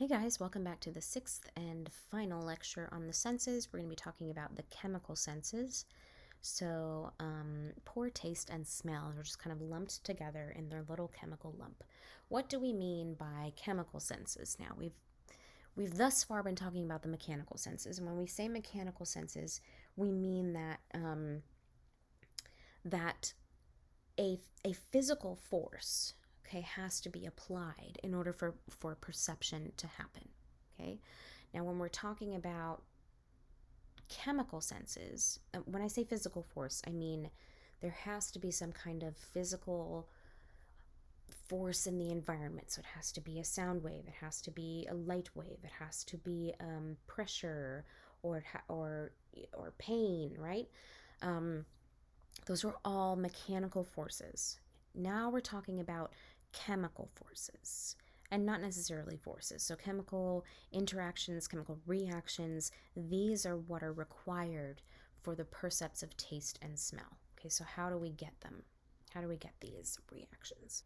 Hey guys, welcome back to the sixth and final lecture on the senses. We're going to be talking about the chemical senses. So, poor taste and smell are just kind of lumped together in their little chemical lump. What do we mean by chemical senses? Now, we've thus far been talking about the mechanical senses, and when we say mechanical senses, we mean that a physical force, okay, has to be applied in order for perception to happen. Okay, now when we're talking about chemical senses, when I say physical force, I mean there has to be some kind of physical force in the environment. So it has to be a sound wave, it has to be a light wave, it has to be pressure or pain, right? Those are all mechanical forces. Now we're talking about chemical forces and not necessarily forces. So, chemical interactions, chemical reactions, these are what are required for the percepts of taste and smell. Okay, so how do we get them? How do we get these reactions?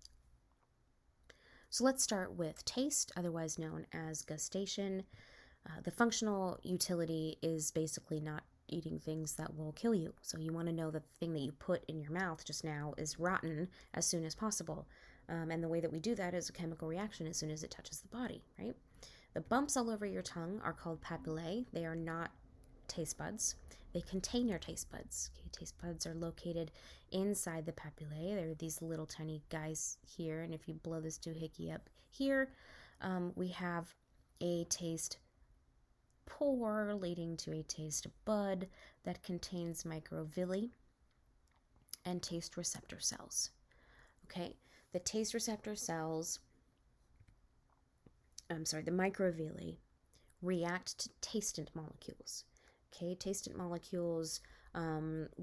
So, let's start with taste, otherwise known as gustation. The functional utility is basically not eating things that will kill you. So you want to know that the thing that you put in your mouth just now is rotten as soon as possible. And the way that we do that is a chemical reaction as soon as it touches the body, right? The bumps all over your tongue are called papillae. They are not taste buds. They contain your taste buds. Okay, taste buds are located inside the papillae. They're these little tiny guys here. And if you blow this doohickey up here, we have a taste pore leading to a taste bud that contains microvilli and taste receptor cells. Okay, the taste receptor cells, the microvilli react to tastant molecules. Okay, tastant molecules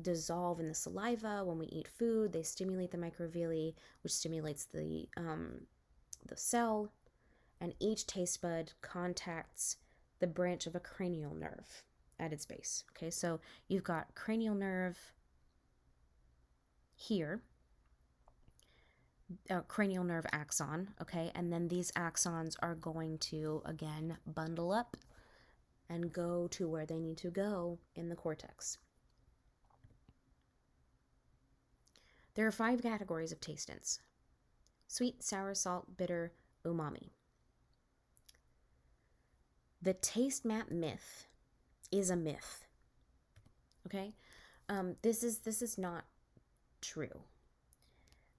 dissolve in the saliva when we eat food. They stimulate the microvilli, which stimulates the cell, and each taste bud contacts the branch of a cranial nerve at its base. Okay, so you've got cranial nerve here, cranial nerve axon, okay, and then these axons are going to, again, bundle up and go to where they need to go in the cortex. There are 5 categories of tastants: sweet, sour, salt, bitter, umami. The taste map myth is a myth. Okay, this is not true.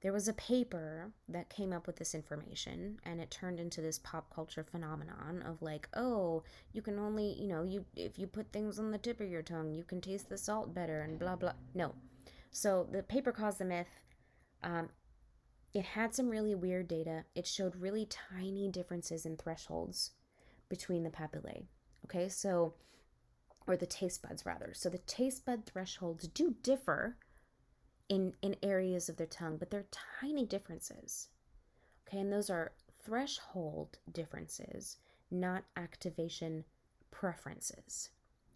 There was a paper that came up with this information, and it turned into this pop culture phenomenon of like, oh, you can only, if you put things on the tip of your tongue, you can taste the salt better, and blah blah. No, so the paper caused the myth. It had some really weird data. It showed really tiny differences in thresholds between the papillae. Okay, so, or the taste buds rather. So the taste bud thresholds do differ in areas of their tongue, but they're tiny differences. Okay, and those are threshold differences, not activation preferences.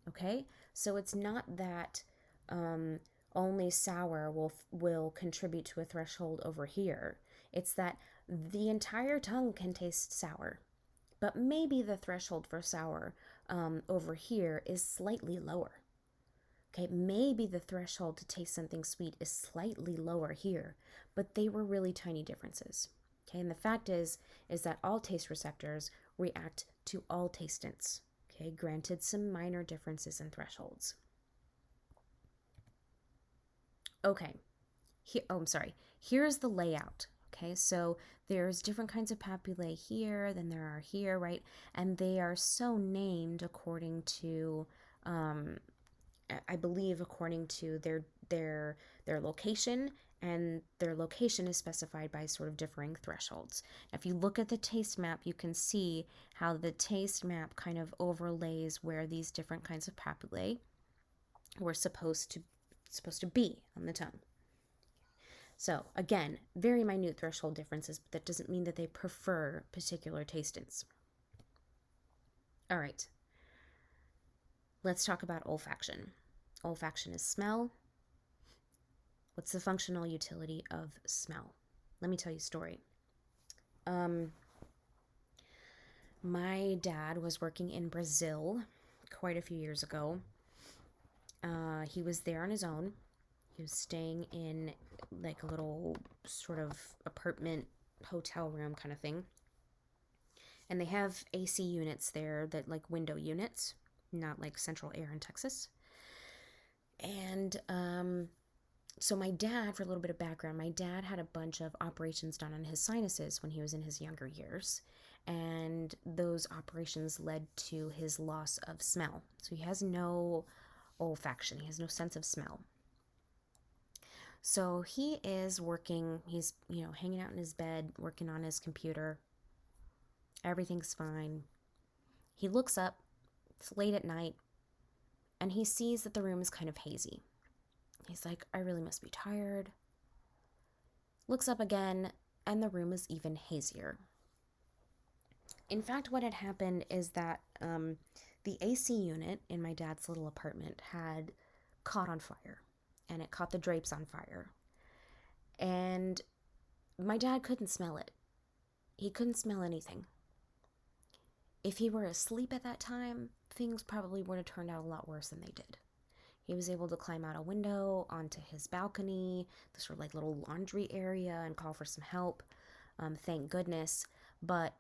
Okay, so it's not that only sour will contribute to a threshold over here. It's that the entire tongue can taste sour, but maybe the threshold for sour over here is slightly lower. Okay, maybe the threshold to taste something sweet is slightly lower here, but they were really tiny differences. Okay, and the fact is that all taste receptors react to all tastants. Okay, granted some minor differences in thresholds. Okay, here's the layout. Okay, so there's different kinds of papillae here than there are here, right? And they are so named according to I believe according to their location, and their location is specified by sort of differing thresholds. If you look at the taste map, you can see how the taste map kind of overlays where these different kinds of papillae were supposed to be on the tongue. So again, very minute threshold differences, but that doesn't mean that they prefer particular tastants. All right, let's talk about olfaction. Olfaction is smell. What's the functional utility of smell? Let me tell you a story. My dad was working in Brazil quite a few years ago. He was there on his own. He was staying in like a little sort of apartment hotel room kind of thing. And they have AC units there that like window units, not like central air in Texas. And so my dad, for a little bit of background, my dad had a bunch of operations done on his sinuses when he was in his younger years. And those operations led to his loss of smell. So he has no olfaction, he has no sense of smell. So he is working, he's, hanging out in his bed, working on his computer. Everything's fine. He looks up, it's late at night, and he sees that the room is kind of hazy. He's like, I really must be tired. Looks up again, and the room is even hazier. In fact, what had happened is that the AC unit in my dad's little apartment had caught on fire, and it caught the drapes on fire. And my dad couldn't smell it. He couldn't smell anything. If he were asleep at that time, things probably would have turned out a lot worse than they did. He was able to climb out a window onto his balcony, the sort of like little laundry area, and call for some help. Thank goodness. But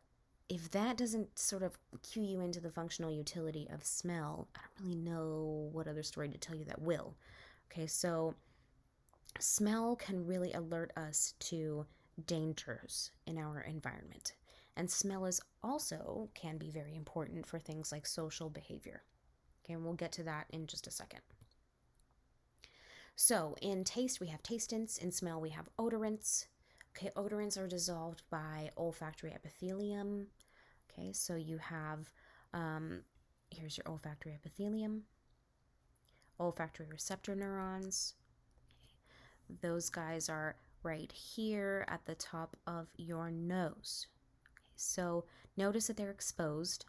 if that doesn't sort of cue you into the functional utility of smell, I don't really know what other story to tell you that will. Okay, so smell can really alert us to dangers in our environment. And smell is also can be very important for things like social behavior. Okay, and we'll get to that in just a second. So in taste, we have tastants. In smell, we have odorants. Okay, odorants are dissolved by olfactory epithelium. Okay, so you have, here's your olfactory epithelium, olfactory receptor neurons. Those guys are right here at the top of your nose. Okay, so notice that they're exposed.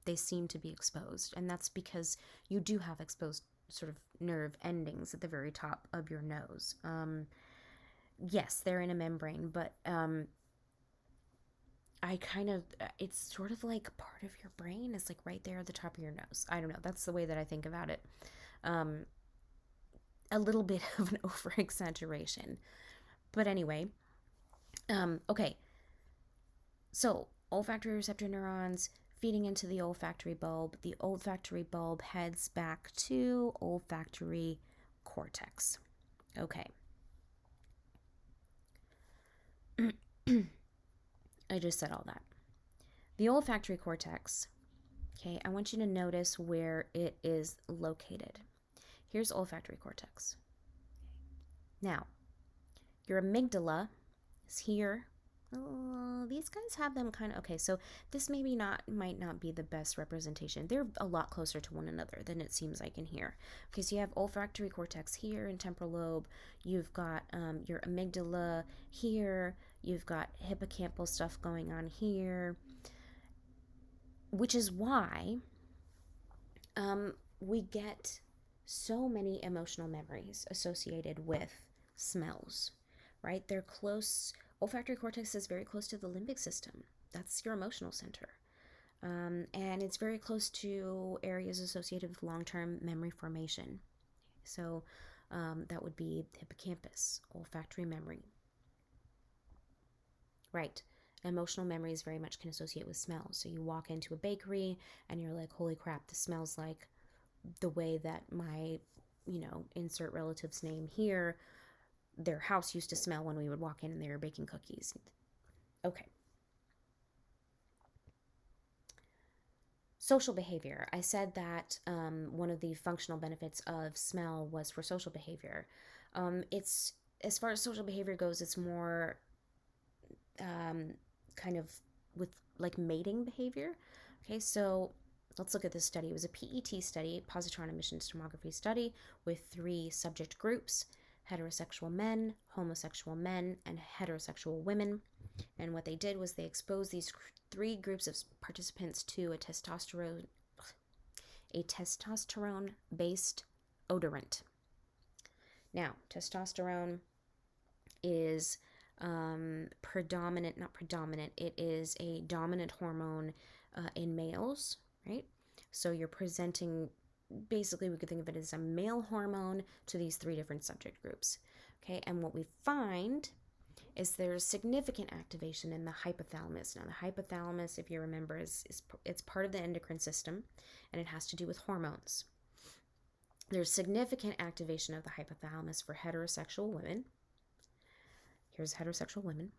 They seem to be exposed, and that's because you do have exposed sort of nerve endings at the very top of your nose. Yes, they're in a membrane, but it's sort of like part of your brain is like right there at the top of your nose. I don't know. That's the way that I think about it. A little bit of an over exaggeration. But anyway, okay. So, olfactory receptor neurons feeding into the olfactory bulb. The olfactory bulb heads back to olfactory cortex. Okay. I just said all that. The olfactory cortex, okay, I want you to notice where it is located. Here's olfactory cortex. Now, your amygdala is here. Oh, these guys have them kind of, okay, so this might not be the best representation. They're a lot closer to one another than it seems like in here. Okay, so you have olfactory cortex here in temporal lobe. You've got your amygdala here. You've got hippocampal stuff going on here, which is why we get so many emotional memories associated with smells, right? They're close. Olfactory cortex is very close to the limbic system. That's your emotional center. And it's very close to areas associated with long-term memory formation. So that would be hippocampus, olfactory memory. Right. Emotional memories very much can associate with smells. So you walk into a bakery and you're like, holy crap, this smells like the way that my, insert relative's name here, their house used to smell when we would walk in and they were baking cookies. Okay. Social behavior. I said that one of the functional benefits of smell was for social behavior. It's as far as social behavior goes, it's more kind of with like mating behavior. Okay, so let's look at this study. It was a PET study, positron emissions tomography study, with 3 subject groups: heterosexual men, homosexual men, and heterosexual women. And what they did was they exposed these 3 groups of participants to a testosterone-based odorant. Now, testosterone is it is a dominant hormone in males, right? So you're presenting, basically we could think of it as a male hormone to these three different subject groups. Okay, and what we find is there's significant activation in the hypothalamus. Now, the hypothalamus, if you remember, is it's part of the endocrine system, and it has to do with hormones. There's significant activation of the hypothalamus for heterosexual women. Here's heterosexual women,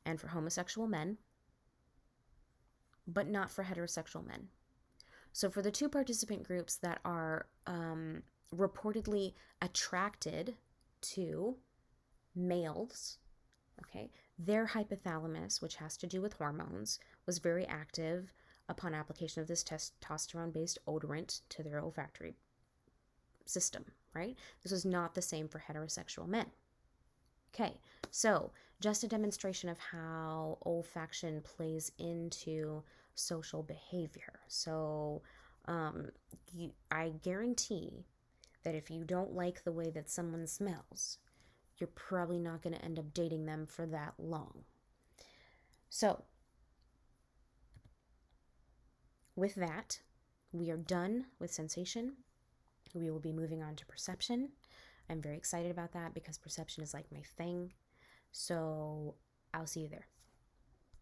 and for homosexual men, but not for heterosexual men. So for the two participant groups that are reportedly attracted to males, okay, their hypothalamus, which has to do with hormones, was very active upon application of this testosterone-based odorant to their olfactory system, right? This was not the same for heterosexual men. Okay, so just a demonstration of how olfaction plays into social behavior. So I guarantee that if you don't like the way that someone smells, you're probably not going to end up dating them for that long. So with that, we are done with sensation. We will be moving on to perception. I'm very excited about that because perception is like my thing. So I'll see you there.